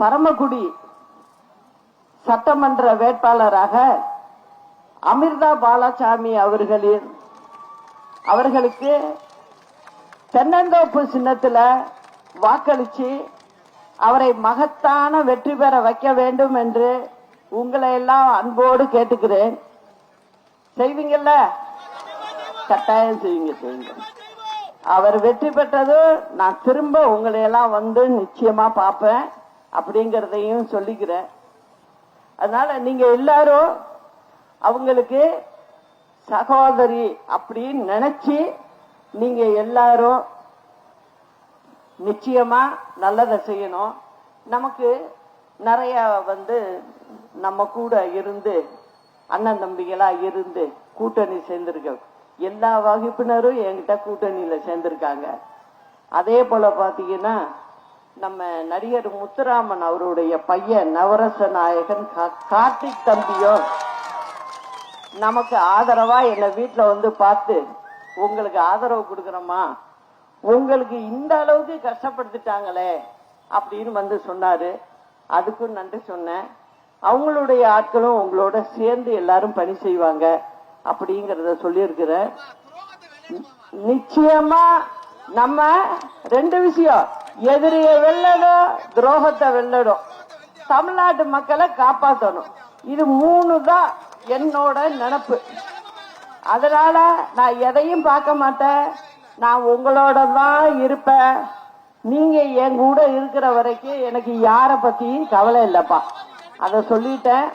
பரமக்குடி சட்டமன்ற வேட்பாளராக அமிர்தா பாலசாமி அவர்களுக்கு தென்னந்தோப்பு சின்னத்தில் வாக்களிச்சு அவரை மகத்தான வெற்றி பெற வைக்க வேண்டும் என்று உங்களை எல்லாம் அன்போடு கேட்டுக்கிறேன். செய்வீங்கல்ல? கட்டாயம் செய்வீங்க. அவர் வெற்றி பெற்றது நான் திரும்ப உங்களை எல்லாம் வந்து நிச்சயமா பார்ப்பேன் அப்படிங்கறதையும் சொல்லிக்கிறேன். அதனால நீங்க எல்லாரும் அவங்களுக்கு சகோதரி அப்படின்னு நினைச்சு நீங்க எல்லாரும் நிச்சயமா நல்லதை செய்யணும். நமக்கு நிறைய நம்ம கூட இருந்து அண்ணன் தம்பிகளா இருந்து கூட்டணி சேர்ந்திருக்க எல்லா வகுப்பினரும் என்கிட்ட கூட்டணியில சேர்ந்திருக்காங்க. அதே போல பாத்தீங்கன்னா நம்ம நடிகர் முத்துராமன் அவருடைய பையன் நவரச நாயகன் கார்த்திக் தம்பியும் நமக்கு ஆதரவா என்ன வீட்டுல பார்த்து உங்களுக்கு ஆதரவு கொடுக்கறோமா, உங்களுக்கு இந்த அளவுக்கு கஷ்டப்படுத்திட்டாங்களே அப்படின்னு சொன்னாரு. அதுக்கும் நன்றி சொன்னேன். அவங்களுடைய ஆட்களும் உங்களோட சேர்ந்து எல்லாரும் பணி செய்வாங்க அப்படிங்கறத சொல்லியிருக்கிறேன். நிச்சயமா நம்ம ரெண்டு விஷயம், எதிரிய வெல்லணும், துரோகத்தை வெல்லணும், தமிழ்நாட்டு மக்களை காப்பாற்றணும். இது மூணு தான் என்னோட நினைப்பு. அதனால நான் எதையும் பார்க்க மாட்டேன். நான் உங்களோட தான் இருப்பேன். நீங்க என் கூட இருக்கிற வரைக்கும் எனக்கு யார பத்தியும் கவலை இல்லப்பா. அத சொல்லிட்டேன்.